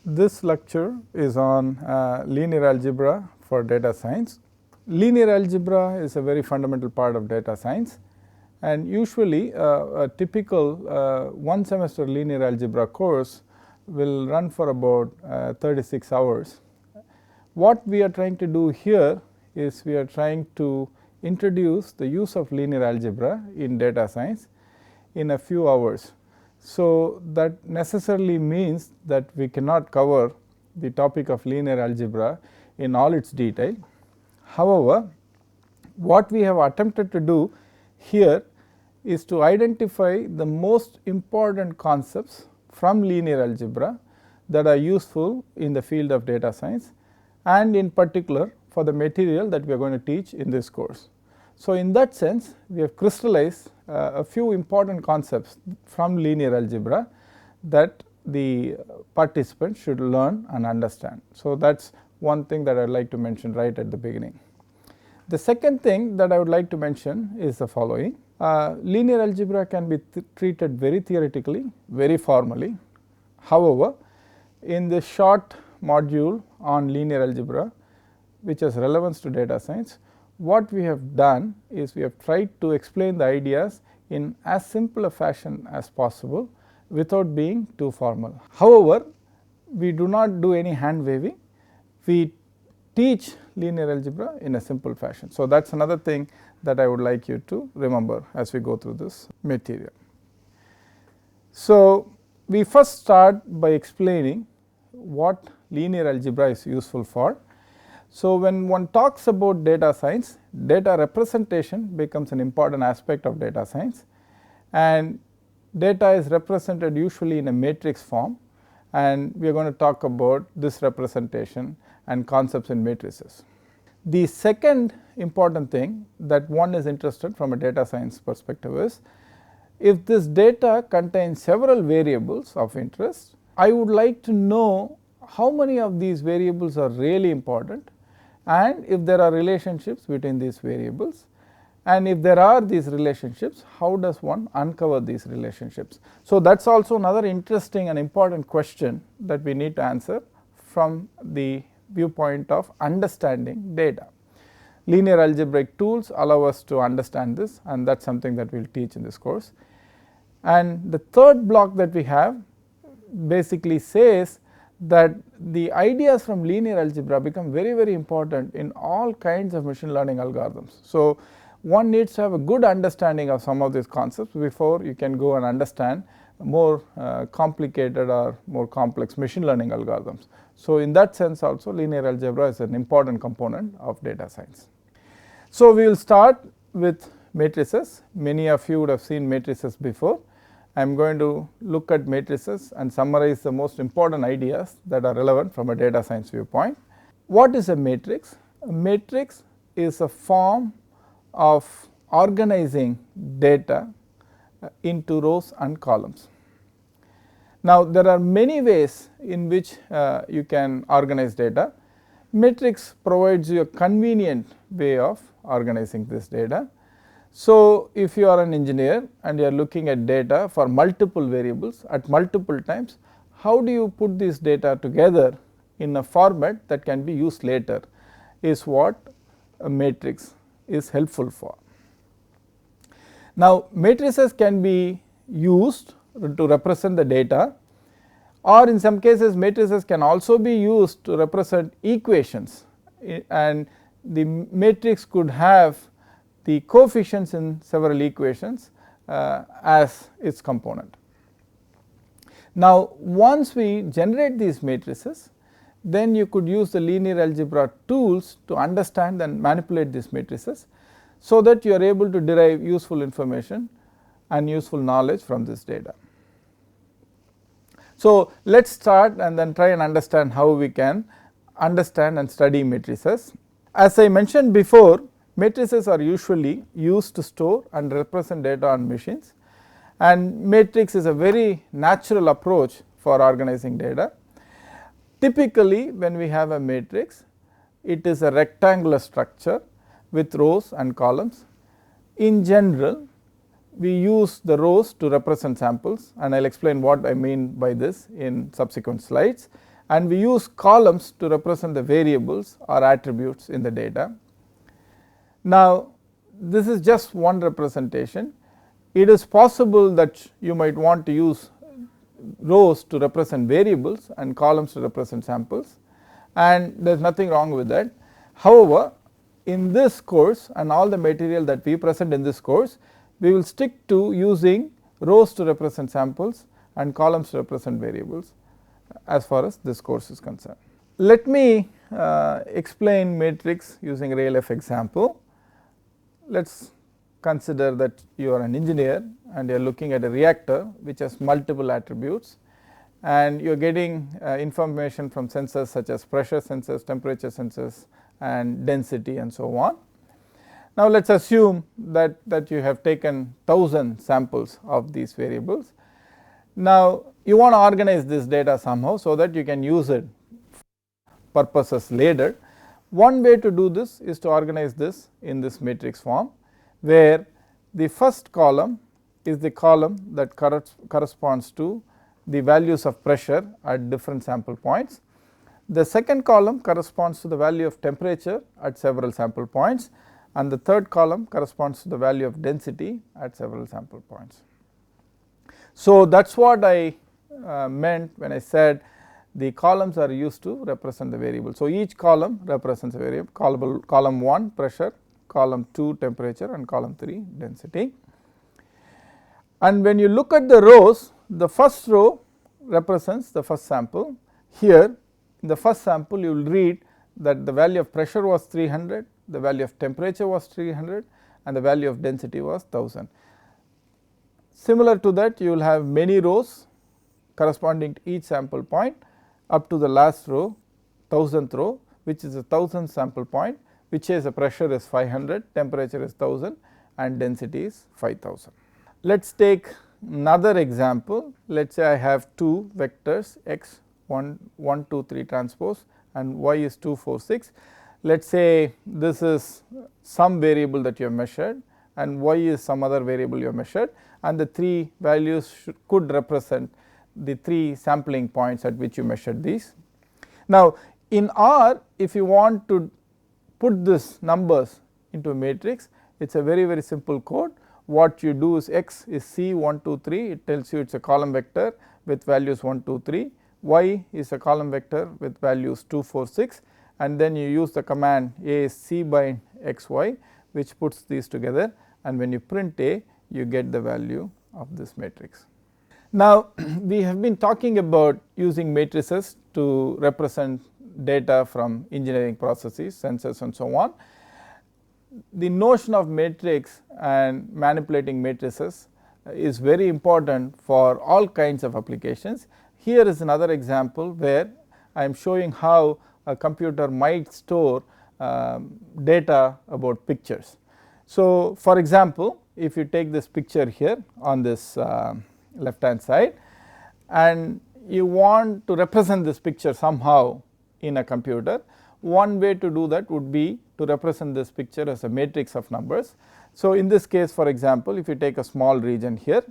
This lecture is on linear algebra for data science. Linear algebra is a very fundamental part of data science, and usually a typical one semester linear algebra course will run for about 36 hours. What we are trying to do here is we are trying to introduce the use of linear algebra in data science in a few hours. So, that necessarily means that we cannot cover the topic of linear algebra in all its detail. However, what we have attempted to do here is to identify the most important concepts from linear algebra that are useful in the field of data science, and in particular for the material that we are going to teach in this course. So, in that sense, we have crystallized a few important concepts from linear algebra that the participants should learn and understand. So, that is one thing that I would like to mention right at the beginning. The second thing that I would like to mention is the following. Linear algebra can be treated very theoretically, very formally. However, in this short module on linear algebra, which has relevance to data science, what we have done is we have tried to explain the ideas in as simple a fashion as possible without being too formal. However, we do not do any hand waving, we teach linear algebra in a simple fashion. So, that is another thing that I would like you to remember as we go through this material. So, we first start by explaining what linear algebra is useful for. So, when one talks about data science, data representation becomes an important aspect of data science, and data is represented usually in a matrix form, and we are going to talk about this representation and concepts in matrices. The second important thing that one is interested from a data science perspective is, if this data contains several variables of interest, I would like to know how many of these variables are really important, and if there are relationships between these variables, and if there are these relationships, how does one uncover these relationships. So, that is also another interesting and important question that we need to answer from the viewpoint of understanding data. Linear algebraic tools allow us to understand this, and that is something that we will teach in this course. And the third block that we have basically says that the ideas from linear algebra become very important in all kinds of machine learning algorithms. So, one needs to have a good understanding of some of these concepts before you can go and understand more complicated or more complex machine learning algorithms. So, in that sense also linear algebra is an important component of data science. So, we will start with matrices. Many of you would have seen matrices before. I am going to look at matrices and summarize the most important ideas that are relevant from a data science viewpoint. What is a matrix? A matrix is a form of organizing data into rows and columns. Now, there are many ways in which you can organize data. Matrix provides you a convenient way of organizing this data. So, if you are an engineer and you are looking at data for multiple variables at multiple times, how do you put this data together in a format that can be used later is what a matrix is helpful for. Now, matrices can be used to represent the data, or in some cases matrices can also be used to represent equations, and the matrix could have the coefficients in several equations as its component. Now, once we generate these matrices, then you could use the linear algebra tools to understand and manipulate these matrices, so that you are able to derive useful information and useful knowledge from this data. So, let us start and then try and understand how we can understand and study matrices. As I mentioned before, matrices are usually used to store and represent data on machines, and matrix is a very natural approach for organizing data. Typically, when we have a matrix, it is a rectangular structure with rows and columns. In general, we use the rows to represent samples, and I will explain what I mean by this in subsequent slides, and we use columns to represent the variables or attributes in the data. Now, this is just one representation. It is possible that you might want to use rows to represent variables and columns to represent samples, and there is nothing wrong with that. However, in this course and all the material that we present in this course, we will stick to using rows to represent samples and columns to represent variables as far as this course is concerned. Let me explain matrix using a real life example. Let us consider that you are an engineer and you are looking at a reactor which has multiple attributes, and you are getting information from sensors such as pressure sensors, temperature sensors and density and so on. Now, let us assume that you have taken 1000 samples of these variables. Now, you want to organize this data somehow so that you can use it for purposes later. One way to do this is to organize this in this matrix form, where the first column is the column that corresponds to the values of pressure at different sample points. The second column corresponds to the value of temperature at several sample points, and the third column corresponds to the value of density at several sample points. So, that is what I meant when I said the columns are used to represent the variable. So, each column represents a variable: column 1 pressure, column 2 temperature and column 3 density. And when you look at the rows, the first row represents the first sample. Here in the first sample you will read that the value of pressure was 300, the value of temperature was 300 and the value of density was 1000. Similar to that, you will have many rows corresponding to each sample point up to the last row, 1000th row, which is a 1000th sample point, which says the pressure is 500, temperature is 1000 and density is 5000. Let us take another example. Let us say I have two vectors x 1 2 3 transpose and y is 2 4 6. Let us say this is some variable that you have measured and y is some other variable you have measured, and the three values could represent the three sampling points at which you measured these. Now, in R, if you want to put this numbers into a matrix, it is a very simple code. What you do is x is c 1 2 3, it tells you it is a column vector with values 1 2 3, y is a column vector with values 2 4 6, and then you use the command a is c by xy, which puts these together, and when you print a, you get the value of this matrix. Now, we have been talking about using matrices to represent data from engineering processes, sensors and so on. The notion of matrix and manipulating matrices is very important for all kinds of applications. Here is another example where I am showing how a computer might store data about pictures. So, for example, if you take this picture here on this left hand side and you want to represent this picture somehow in a computer, one way to do that would be to represent this picture as a matrix of numbers. So, in this case, for example, if you take a small region here,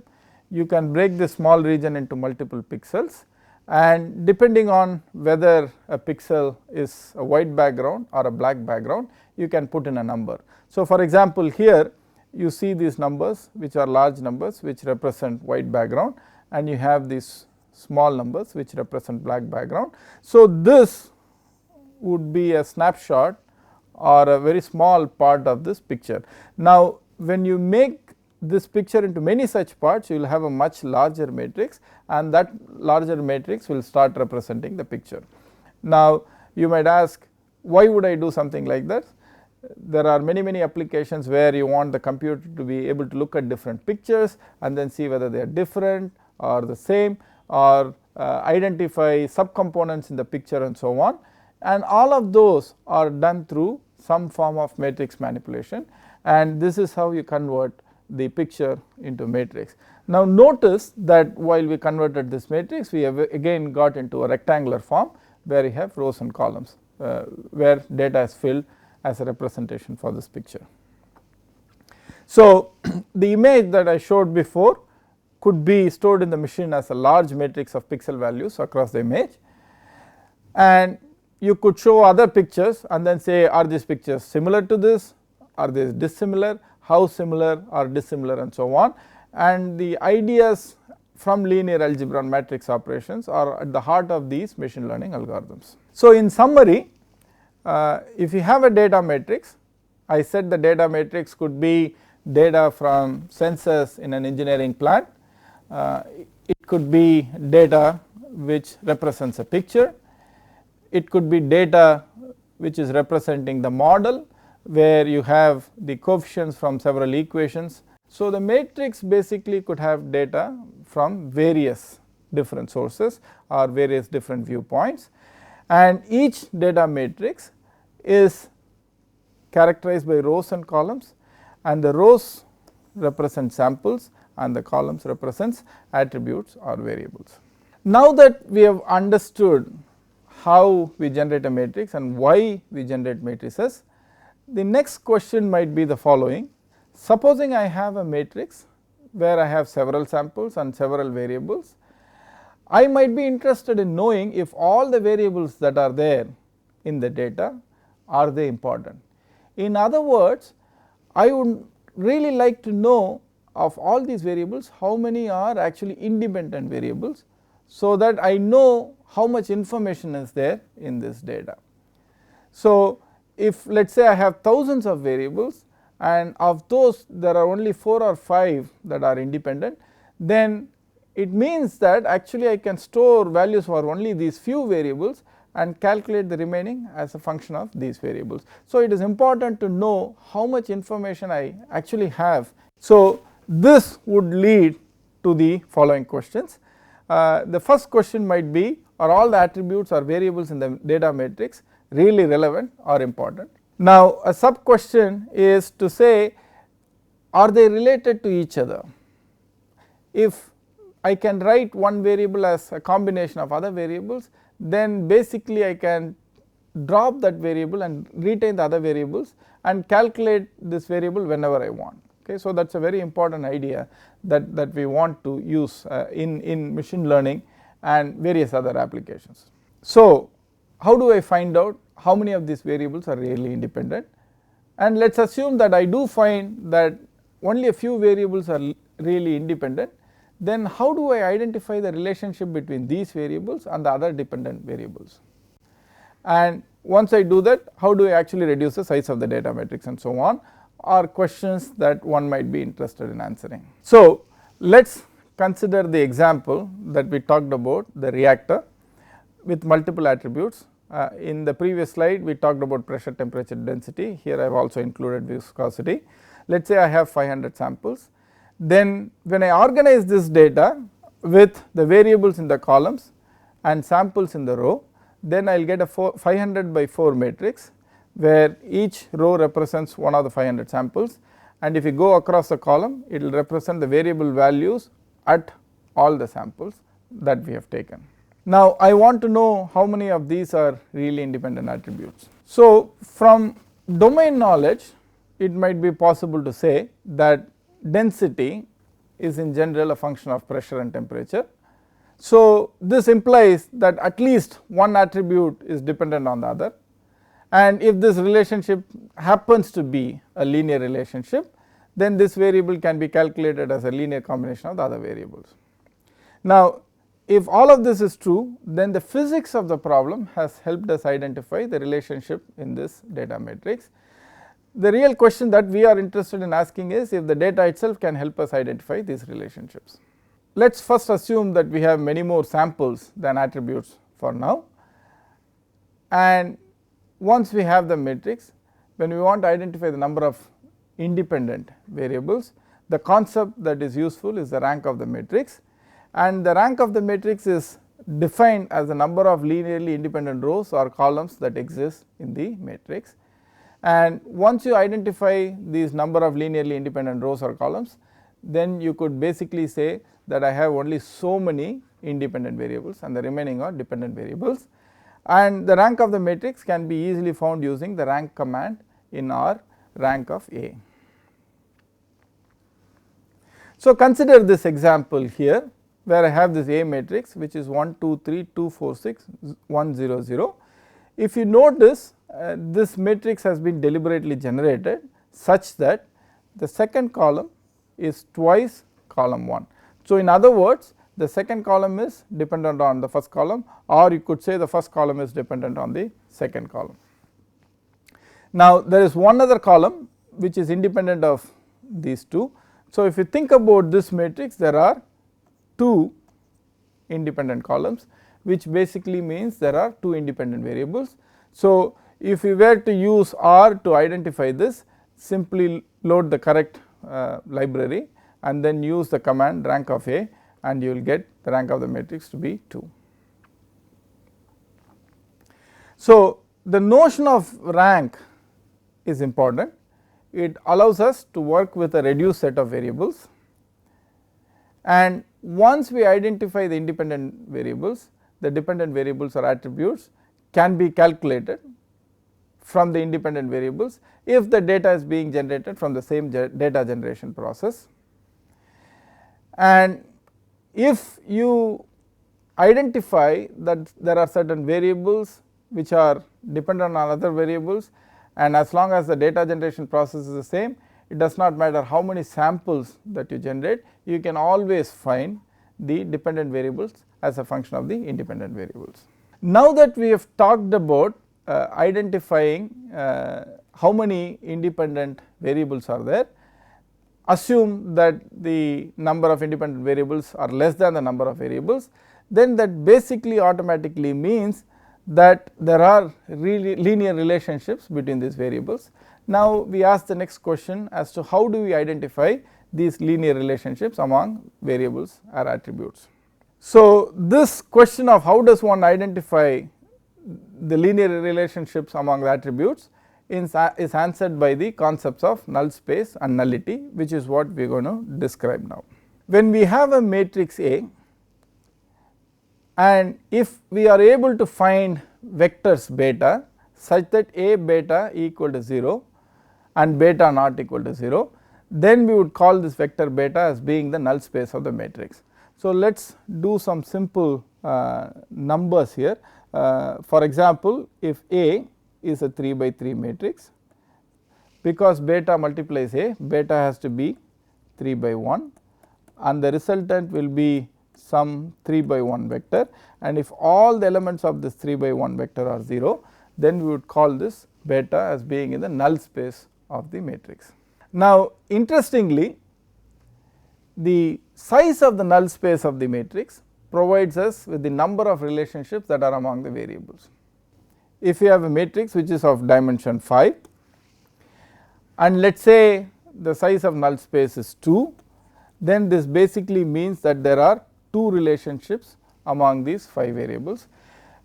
you can break this small region into multiple pixels, and depending on whether a pixel is a white background or a black background, you can put in a number. So, for example, here you see these numbers which are large numbers which represent white background, and you have these small numbers which represent black background. So, this would be a snapshot or a very small part of this picture. Now, when you make this picture into many such parts, you will have a much larger matrix, and that larger matrix will start representing the picture. Now, you might ask, why would I do something like that? There are many applications where you want the computer to be able to look at different pictures and then see whether they are different or the same, or identify subcomponents in the picture and so on, and all of those are done through some form of matrix manipulation, and this is how you convert the picture into matrix. Now, notice that while we converted this matrix, we have again got into a rectangular form where we have rows and columns where data is filled as a representation for this picture. So, the image that I showed before could be stored in the machine as a large matrix of pixel values across the image. and you could show other pictures and then say, are these pictures similar to this, are they dissimilar, how similar or dissimilar, and so on. And the ideas from linear algebra and matrix operations are at the heart of these machine learning algorithms. So, in summary, if you have a data matrix, I said the data matrix could be data from sensors in an engineering plant, it could be data which represents a picture, it could be data which is representing the model where you have the coefficients from several equations. So, the matrix basically could have data from various different sources or various different viewpoints, and each data matrix is characterized by rows and columns, and the rows represent samples and the columns represents attributes or variables. Now that we have understood how we generate a matrix and why we generate matrices, the next question might be the following. Supposing I have a matrix where I have several samples and several variables, I might be interested in knowing if all the variables that are there in the data, are they important. In other words, I would really like to know of all these variables how many are actually independent variables, so that I know how much information is there in this data. So, if let us say I have thousands of variables and of those there are only 4 or 5 that are independent, then it means that actually I can store values for only these few variables and calculate the remaining as a function of these variables. So, it is important to know how much information I actually have. So, this would lead to the following questions. The first question might be, are all the attributes or variables in the data matrix really relevant or important? Now, a sub question is to say, are they related to each other? If I can write one variable as a combination of other variables, then basically I can drop that variable and retain the other variables and calculate this variable whenever I want. Okay, so that is a very important idea that we want to use in machine learning and various other applications. So, how do I find out how many of these variables are really independent? And let us assume that I do find that only a few variables are really independent, then how do I identify the relationship between these variables and the other dependent variables? And once I do that, how do I actually reduce the size of the data matrix and so on, are questions that one might be interested in answering. So, let us consider the example that we talked about, the reactor with multiple attributes. In the previous slide we talked about pressure, temperature, density. Here I have also included viscosity. Let us say I have 500 samples. Then when I organize this data with the variables in the columns and samples in the row, then I will get a 500 by 4 matrix where each row represents one of the 500 samples, and if you go across the column, it will represent the variable values at all the samples that we have taken. Now, I want to know how many of these are really independent attributes. So, from domain knowledge, it might be possible to say that density is in general a function of pressure and temperature. So, this implies that at least one attribute is dependent on the other, and if this relationship happens to be a linear relationship, then this variable can be calculated as a linear combination of the other variables. Now, if all of this is true, then the physics of the problem has helped us identify the relationship in this data matrix. The real question that we are interested in asking is if the data itself can help us identify these relationships. Let us first assume that we have many more samples than attributes for now, and once we have the matrix, when we want to identify the number of independent variables, the concept that is useful is the rank of the matrix, and the rank of the matrix is defined as the number of linearly independent rows or columns that exist in the matrix. And once you identify these number of linearly independent rows or columns, then you could basically say that I have only so many independent variables and the remaining are dependent variables, and the rank of the matrix can be easily found using the rank command in our rank of A. So, consider this example here. where I have this A matrix which is 1 2 3 2 4 6 1 0 0. If you notice this matrix has been deliberately generated such that the second column is twice column 1. So, in other words, the second column is dependent on the first column, or you could say the first column is dependent on the second column. Now, there is one other column which is independent of these two. So, if you think about this matrix, there are 2 independent columns, which basically means there are 2 independent variables. So, if we were to use R to identify this, simply load the correct library and then use the command rank of A, and you will get the rank of the matrix to be 2. So, the notion of rank is important. It allows us to work with a reduced set of variables, and once we identify the independent variables, the dependent variables or attributes can be calculated from the independent variables if the data is being generated from the same data generation process. And if you identify that there are certain variables which are dependent on other variables, and as long as the data generation process is the same, it does not matter how many samples that you generate, you can always find the dependent variables as a function of the independent variables. Now that we have talked about identifying how many independent variables are there, assume that the number of independent variables are less than the number of variables, then that basically automatically means that there are really linear relationships between these variables. Now, we ask the next question as to how do we identify these linear relationships among variables or attributes. So, this question of how does one identify the linear relationships among the attributes is answered by the concepts of null space and nullity, which is what we are going to describe now. When we have a matrix A, and if we are able to find vectors beta such that A beta equal to 0 and beta not equal to 0, then we would call this vector beta as being the null space of the matrix. So, let us do some simple numbers here. For example, if A is a 3 by 3 matrix, because beta multiplies A, beta has to be 3 by 1, and the resultant will be some 3 by 1 vector, and if all the elements of this 3 by 1 vector are 0, then we would call this beta as being in the null space of the matrix. Now, interestingly, the size of the null space of the matrix provides us with the number of relationships that are among the variables. If you have a matrix which is of dimension 5, and let us say the size of null space is 2, then this basically means that there are 2 relationships among these 5 variables,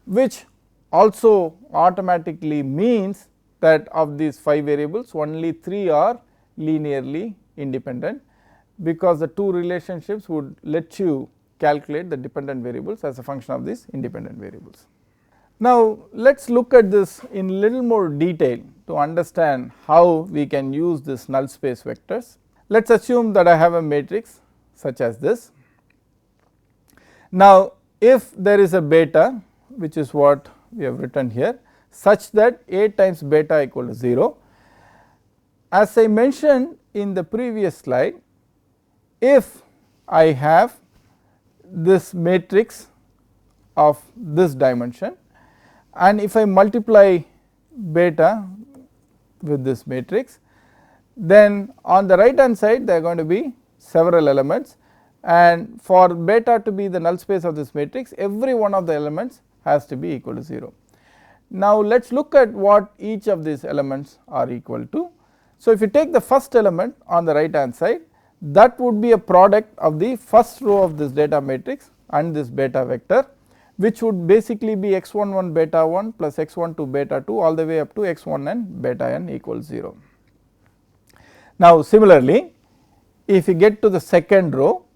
which also automatically means that of these 5 variables only 3 are linearly independent, because the 2 relationships would let you calculate the dependent variables as a function of these independent variables. Now, let us look at this in little more detail to understand how we can use this null space vectors. Let us assume that I have a matrix such as this. Now, if there is a beta, which is what we have written here, such that A times beta equal to 0, as I mentioned in the previous slide, if I have this matrix of this dimension, and if I multiply beta with this matrix, then on the right hand side there are going to be several elements, and for beta to be the null space of this matrix, every one of the elements has to be equal to 0. Now, let us look at what each of these elements are equal to. So, if you take the first element on the right hand side, that would be a product of the first row of this data matrix and this beta vector, which would basically be x11 beta 1 plus x12 beta 2 all the way up to x1n beta n equals 0. Now, similarly, if you get to the second row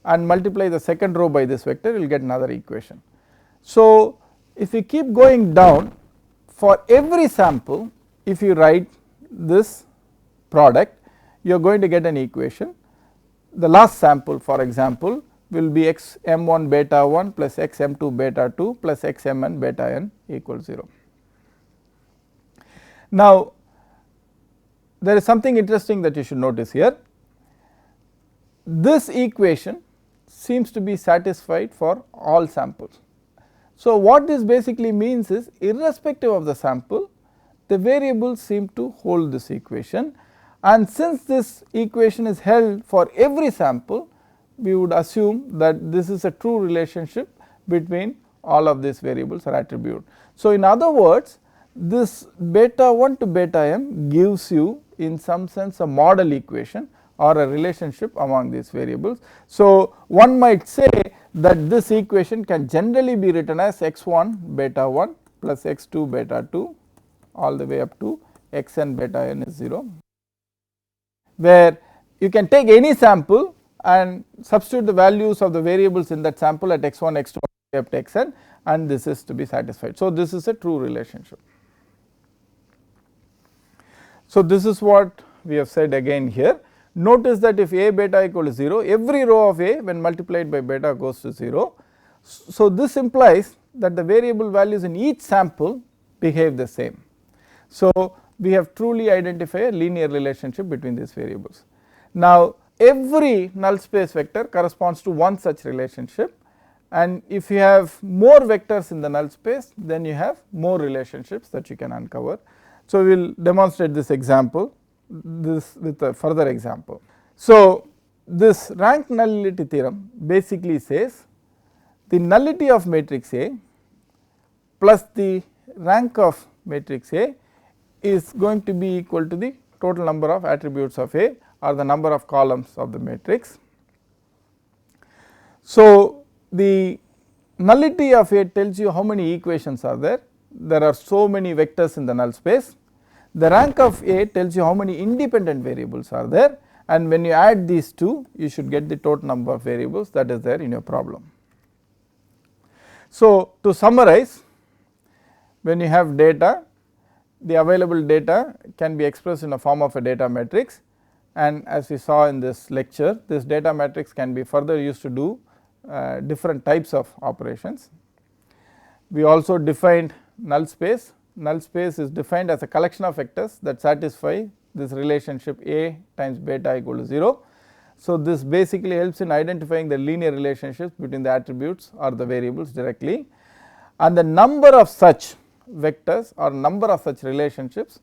and multiply the second row by this vector, you will get another equation. So, if you keep going down, for every sample, if you write this product, you are going to get an equation. The last sample, for example, will be x m1 beta 1 plus x m2 beta 2 plus x mn beta n equals 0. Now, there is something interesting that you should notice here. This equation seems to be satisfied for all samples. So, what this basically means is, irrespective of the sample, the variables seem to hold this equation, and since this equation is held for every sample, we would assume that this is a true relationship between all of these variables or attributes. So, in other words, this beta 1 to beta m gives you in some sense a model equation or a relationship among these variables. So, one might say that this equation can generally be written as x1 beta 1 plus x2 beta 2 all the way up to xn beta n is 0, where you can take any sample and substitute the values of the variables in that sample at x1 x2 up to xn, and this is to be satisfied. So, this is a true relationship. So, this is what we have said again here. Notice that if a beta equal to 0, every row of a when multiplied by beta goes to 0. So, this implies that the variable values in each sample behave the same. So, we have truly identified a linear relationship between these variables. Now, every null space vector corresponds to one such relationship, and if you have more vectors in the null space, then you have more relationships that you can uncover. So, we will demonstrate this example, this with a further example. So, this Rank-Nullity Theorem basically says the nullity of matrix A plus the rank of matrix A is going to be equal to the total number of attributes of A or the number of columns of the matrix. So, the nullity of A tells you how many equations are there. There are so many vectors in the null space. The rank of A tells you how many independent variables are there, and when you add these two, you should get the total number of variables that is there in your problem. So, to summarize, when you have data, the available data can be expressed in a form of a data matrix, and as we saw in this lecture, this data matrix can be further used to do different types of operations. We also defined null space. Null space is defined as a collection of vectors that satisfy this relationship A times beta equal to 0. So, this basically helps in identifying the linear relationships between the attributes or the variables directly, and the number of such vectors or number of such relationships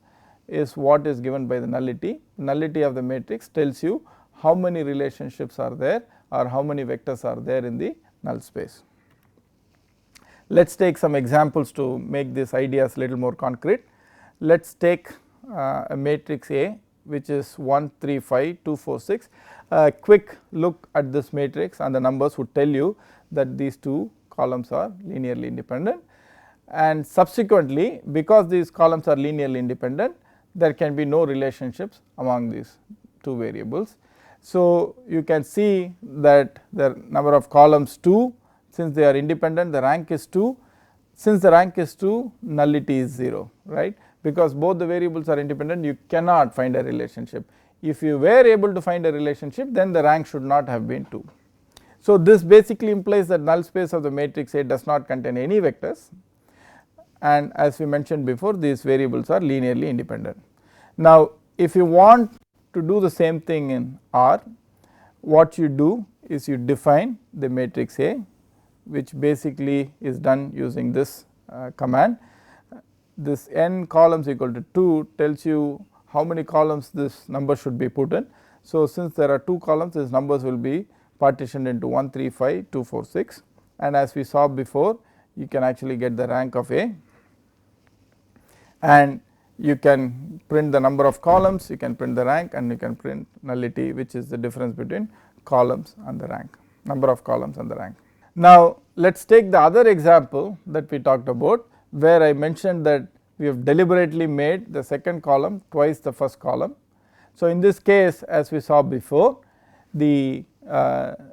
is what is given by the nullity. Nullity of the matrix tells you how many relationships are there or how many vectors are there in the null space. Let us take some examples to make these ideas little more concrete. Let us take a matrix A which is 1 3 5 2 4 6. A quick look at this matrix and the numbers would tell you that these two columns are linearly independent, and subsequently because these columns are linearly independent, there can be no relationships among these two variables. So, you can see that the number of columns 2, since they are independent, the rank is 2. Since the rank is 2, nullity is 0, right, because both the variables are independent, you cannot find a relationship. If you were able to find a relationship, then the rank should not have been 2. So, this basically implies that null space of the matrix A does not contain any vectors, and as we mentioned before, these variables are linearly independent. Now, if you want to do the same thing in R, what you do is you define the matrix A, which basically is done using this command. This n columns equal to 2 tells you how many columns this number should be put in. So, since there are 2 columns, these numbers will be partitioned into 1 3 5 2 4 6, and as we saw before, you can actually get the rank of A, and you can print the number of columns, you can print the rank, and you can print nullity, which is the difference between columns and the rank, number of columns and the rank. Now, let us take the other example that we talked about, where I mentioned that we have deliberately made the second column twice the first column. So, in this case, as we saw before, the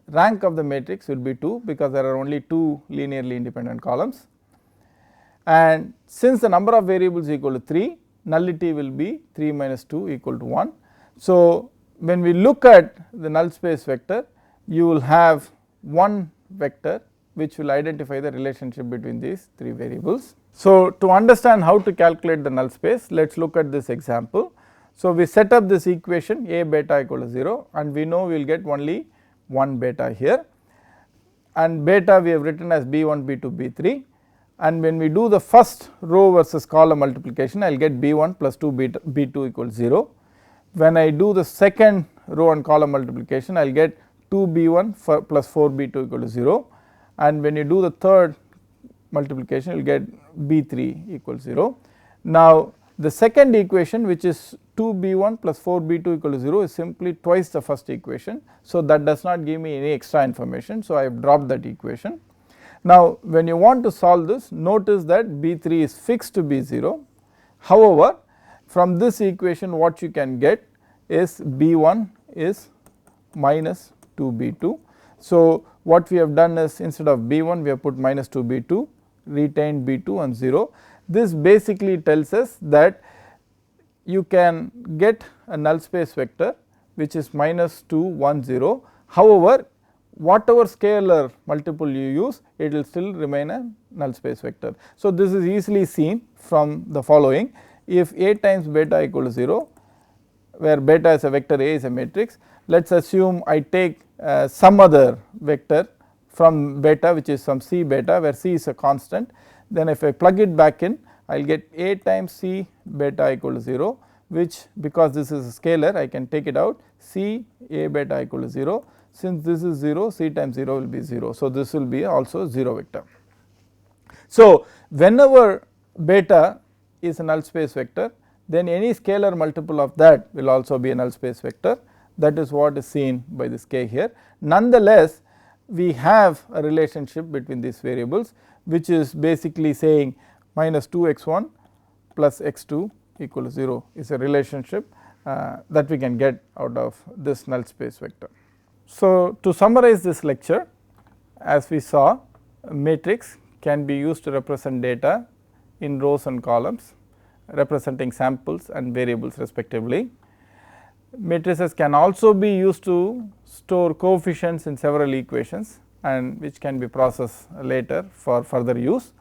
rank of the matrix will be 2 because there are only 2 linearly independent columns, and since the number of variables is equal to 3, nullity will be 3 minus 2 equal to 1. So, when we look at the null space vector, you will have one vector which will identify the relationship between these 3 variables. So, to understand how to calculate the null space, let us look at this example. So, we set up this equation A beta equal to 0 and we know we will get only one beta here, and beta we have written as B1, B2, B3, and when we do the first row versus column multiplication I will get B1 plus 2 B2 equals 0. When I do the second row and column multiplication I will get 2 B1 plus 4 B2 equal to 0, and when you do the third multiplication you will get B3 equals 0. Now, the second equation, which is 2 B1 plus 4 B2 equal to 0, is simply twice the first equation. So, that does not give me any extra information. So, I have dropped that equation. Now, when you want to solve this, notice that B3 is fixed to be 0. However, from this equation what you can get is B1 is minus 2 B2. So, what we have done is, instead of B1 we have put minus 2 B2, retained B2 and 0. This basically tells us that you can get a null space vector which is minus 2 1 0. However, whatever scalar multiple you use, it will still remain a null space vector. So, this is easily seen from the following: if A times beta equal to 0, where beta is a vector, A is a matrix, let us assume I take some other vector from beta, which is some C beta, where C is a constant. Then if I plug it back in, I will get A times C beta equal to 0, which, because this is a scalar, I can take it out, C A beta equal to 0. Since this is 0, C times 0 will be 0. So, this will be also 0 vector. So, whenever beta is a null space vector, then any scalar multiple of that will also be a null space vector. That is what is seen by this K here. Nonetheless, we have a relationship between these variables, which is basically saying minus 2 x1 plus x2 equal to 0 is a relationship that we can get out of this null space vector. So, to summarize this lecture, as we saw, a matrix can be used to represent data in rows and columns representing samples and variables respectively. Matrices can also be used to store coefficients in several equations, and which can be processed later for further use.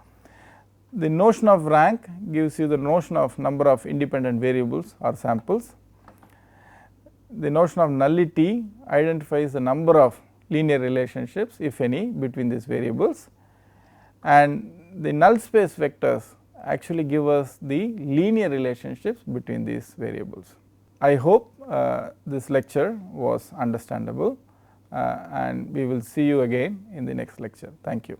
The notion of rank gives you the notion of number of independent variables or samples. The notion of nullity identifies the number of linear relationships, if any, between these variables, and the null space vectors actually give us the linear relationships between these variables. I hope this lecture was understandable, and we will see you again in the next lecture. Thank you.